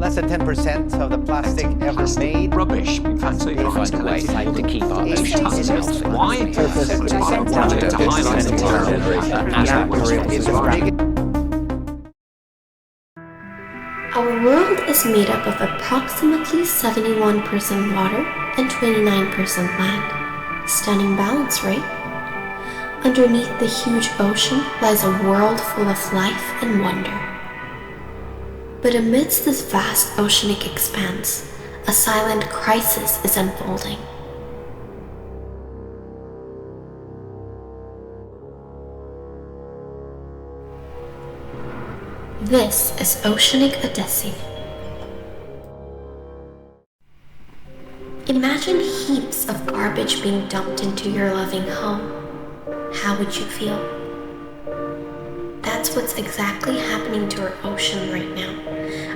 Less than 10% of the plastic ever made. Rubbish. In fact, so you find a way to keep our oceans healthy. Why? I wanted to highlight the Our world is made up of approximately 71% water and 29% land. Stunning balance, right? Underneath the huge ocean lies a world full of life and wonder. But amidst this vast oceanic expanse, a silent crisis is unfolding. This is Oceanic Odyssey. Imagine heaps of garbage being dumped into your loving home. How would you feel? That's what's exactly happening to our ocean right now.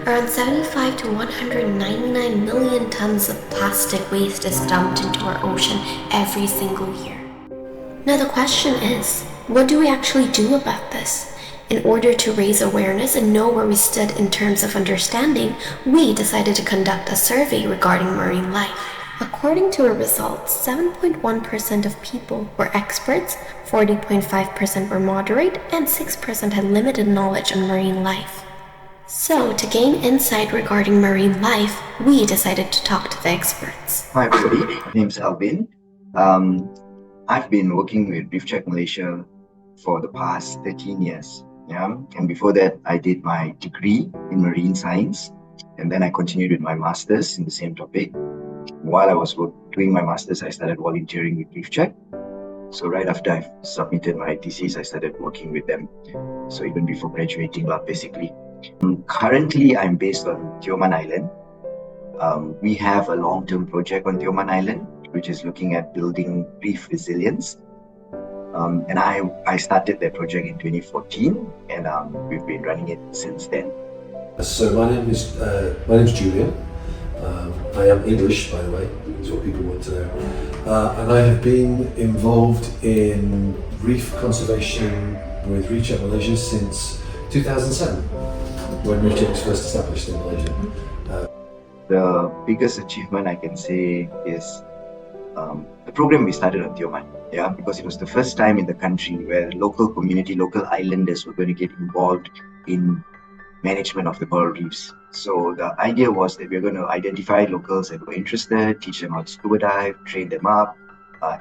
Around 75 to 199 million tons of plastic waste is dumped into our ocean every single year. Now the question is, what do we actually do about this? In order to raise awareness and know where we stood in terms of understanding, we decided to conduct a survey regarding marine life. According to our results, 7.1% of people were experts, 40.5% were moderate, and 6% had limited knowledge on marine life. So, to gain insight regarding marine life, we decided to talk to the experts. Hi everybody, my name is Alvin. I've been working with Reef Check Malaysia for the past 13 years. And before that, I did my degree in marine science, and then I continued with my master's in the same topic. While I was doing my master's, I started volunteering with Reef Check. So right after I submitted my thesis, I started working with them. So even before graduating, basically. Currently, I'm based on Tioman Island. We have a long-term project on Tioman Island, which is looking at building reef resilience. And I started that project in 2014, and we've been running it since then. So my name's Julian. I am English, by the way, is what people want to know. And I have been involved in reef conservation with Reef Check Malaysia since 2007, when Reef Check was first established in Malaysia. The biggest achievement I can say is the program we started on Tioman, because it was the first time in the country where local community, local islanders were going to get involved in management of the coral reefs. So the idea was that we were going to identify locals that were interested, teach them how to scuba dive, train them up,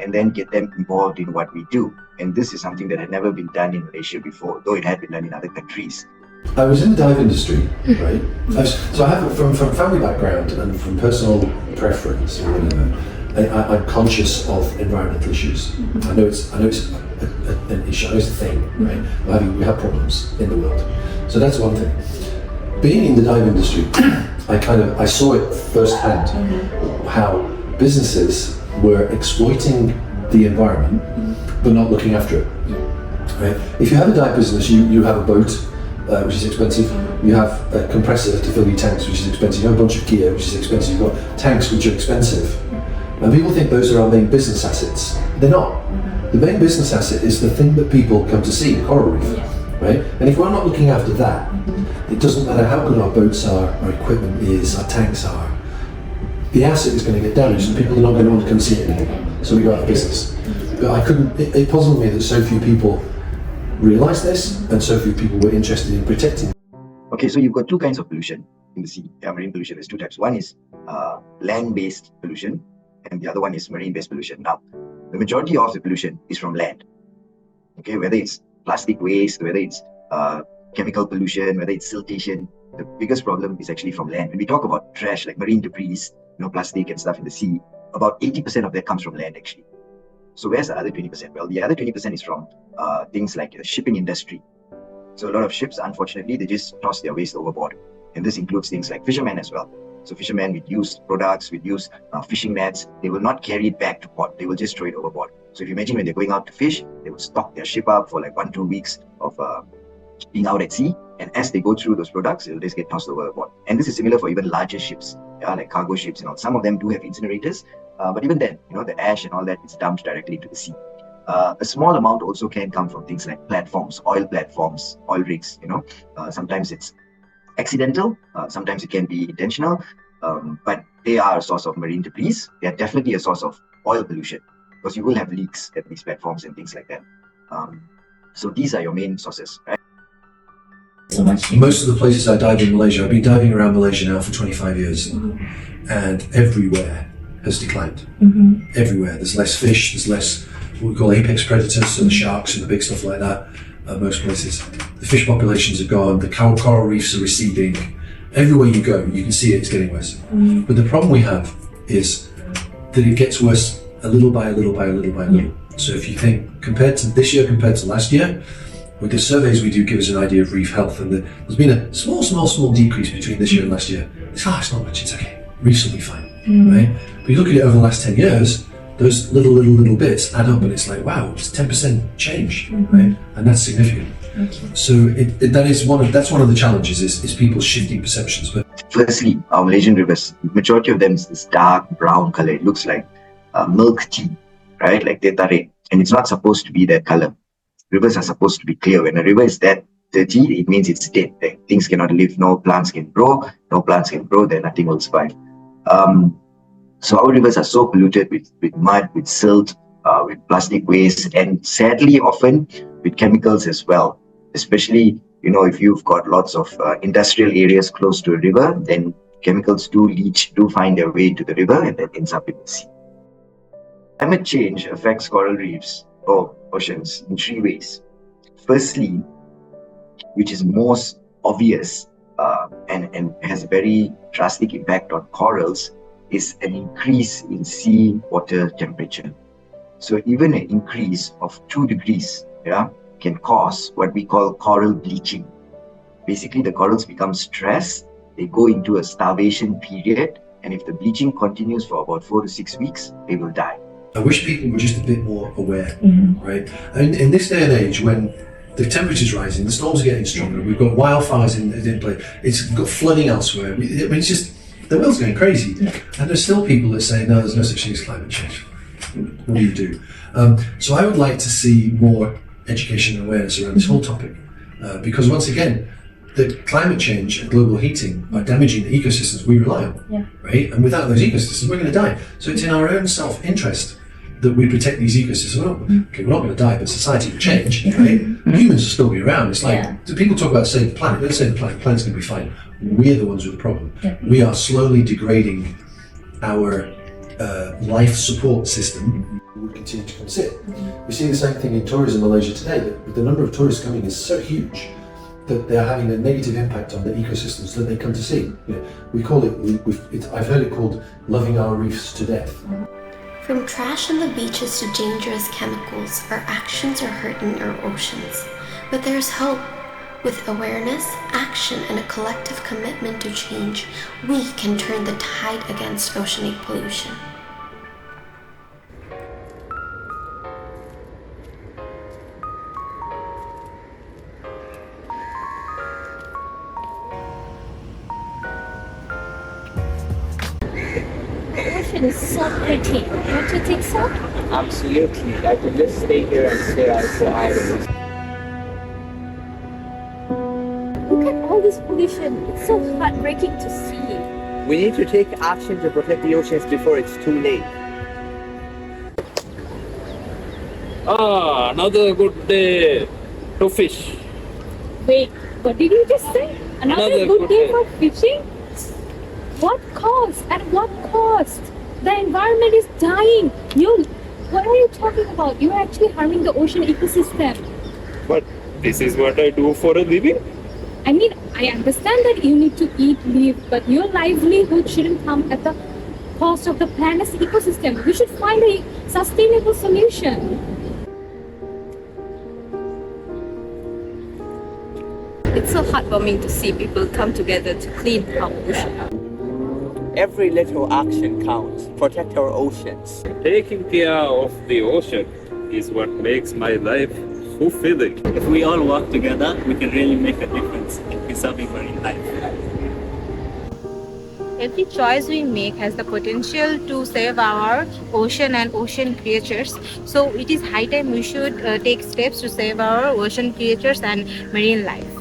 and then get them involved in what we do. And this is something that had never been done in Malaysia before, though it had been done in other countries. I was in the dive industry, right? So I have, from family background and from personal preference, or whatever, I'm conscious of environmental issues. I know it's an issue, I know it's a thing, right? We have problems in the world. So that's one thing. Being in the dive industry, I saw it firsthand, how businesses were exploiting the environment, but not looking after it. Right? If you have a dive business, you have a boat, which is expensive. You have a compressor to fill your tanks, which is expensive. You have a bunch of gear, which is expensive. You've got tanks, which are expensive. And people think those are our main business assets. They're not. The main business asset is the thing that people come to see, the coral reef. Right? And if we're not looking after that, it doesn't matter how good our boats are, our equipment is, our tanks are, the asset is going to get damaged and people are not going to want to come see it anymore. So we go out of business. But it puzzled me that so few people realised this and so few people were interested in protecting. Okay, so you've got two kinds of pollution in the sea. Marine pollution, there's two types. One is land-based pollution, and the other one is marine-based pollution. Now, the majority of the pollution is from land. Okay, whether it's plastic waste, whether it's chemical pollution, whether it's siltation, the biggest problem is actually from land. When we talk about trash, like marine debris, plastic and stuff in the sea, about 80% of that comes from land actually. So where's the other 20%? Well, the other 20% is from things like the shipping industry. So a lot of ships, unfortunately, they just toss their waste overboard. And this includes things like fishermen as well. So fishermen with used products, with used fishing nets, they will not carry it back to port. They will just throw it overboard. So if you imagine when they're going out to fish, they will stock their ship up for like 1-2 weeks of being out at sea. And as they go through those products, it'll just get tossed overboard. And this is similar for even larger ships, like cargo ships. Some of them do have incinerators, but even then, the ash and all that is dumped directly into the sea. A small amount also can come from things like platforms, oil rigs. Sometimes it's accidental, sometimes it can be intentional, but they are a source of marine debris. They are definitely a source of oil pollution because you will have leaks at these platforms and things like that. So these are your main sources, right? Most of the places I dive in Malaysia, I've been diving around Malaysia now for 25 years, and everywhere has declined. Everywhere. There's less fish, there's less what we call apex predators, so the sharks and the big stuff like that. Most places. The fish populations are gone, the coral reefs are receding. Everywhere you go, you can see it's getting worse. But the problem we have is that it gets worse a little by a little by a little by a little. So if you think, compared to this year, compared to last year, with the surveys we do give us an idea of reef health, and there's been a small decrease between this year and last year. It's not much, it's okay. Reefs will be fine, right? But you look at it over the last 10 years, those little bits add up, and it's like, wow, it's 10% change, right? And that's significant. So that's one of the challenges is people shifting perceptions. But firstly, our Malaysian rivers, majority of them is this dark brown color. It looks like milk tea, right? Like teh tarik, and it's not supposed to be that color. Rivers are supposed to be clear. When a river is that dirty, it means it's dead. Like, things cannot live. No plants can grow. Then nothing will survive. So our rivers are so polluted with mud, with silt, with plastic waste, and sadly often with chemicals as well. Especially, if you've got lots of industrial areas close to a river, then chemicals do find their way to the river and then ends up in the sea. Climate change affects coral reefs or oceans in three ways. Firstly, which is most obvious and has a very drastic impact on corals, is an increase in sea water temperature. So even an increase of 2 degrees can cause what we call coral bleaching. Basically, the corals become stressed, they go into a starvation period, and if the bleaching continues for about 4 to 6 weeks, they will die. I wish people were just a bit more aware, right? And in this day and age, when the temperature's rising, the storms are getting stronger, we've got wildfires in play, it's got flooding elsewhere. It's just, the world's going crazy. And there's still people that say, no, there's no such thing as climate change. What do you do? So I would like to see more education and awareness around this whole topic. Because once again, the climate change and global heating are damaging the ecosystems we rely on, right? And without those ecosystems, we're going to die. So it's in our own self-interest that we protect these ecosystems. We're not going to die, but society will change, right? Humans will still be around. It's like, people talk about save the planet. Don't save the planet. The planet's going to be fine. We're the ones with the problem. We are slowly degrading our life support system. We will continue to come sit. We see the same thing in tourism in Malaysia today. That the number of tourists coming is so huge that they're having a negative impact on the ecosystems that they come to see. We call it, I've heard it called loving our reefs to death. From trash on the beaches to dangerous chemicals, our actions are hurting our oceans. But there's hope. With awareness, action, and a collective commitment to change, we can turn the tide against oceanic pollution. The ocean is so pretty, don't you think so? Absolutely. I could just stay here and stare at it for hours. Look at all this pollution. It's so heartbreaking to see. We need to take action to protect the oceans before it's too late. Another good day to fish. Wait, what did you just say? Another good day for fishing? What cost? At what cost? The environment is dying. What are you talking about? You're actually harming the ocean ecosystem. But this is what I do for a living. I mean, I understand that you need to eat, live, but your livelihood shouldn't come at the cost of the planet's ecosystem. We should find a sustainable solution. It's so heartwarming to see people come together to clean our ocean. Every little action counts. Protect our oceans. Taking care of the ocean is what makes my life fulfilling. If we all work together, we can really make a difference in preserving marine life. Every choice we make has the potential to save our ocean and ocean creatures. So it is high time we should take steps to save our ocean creatures and marine life.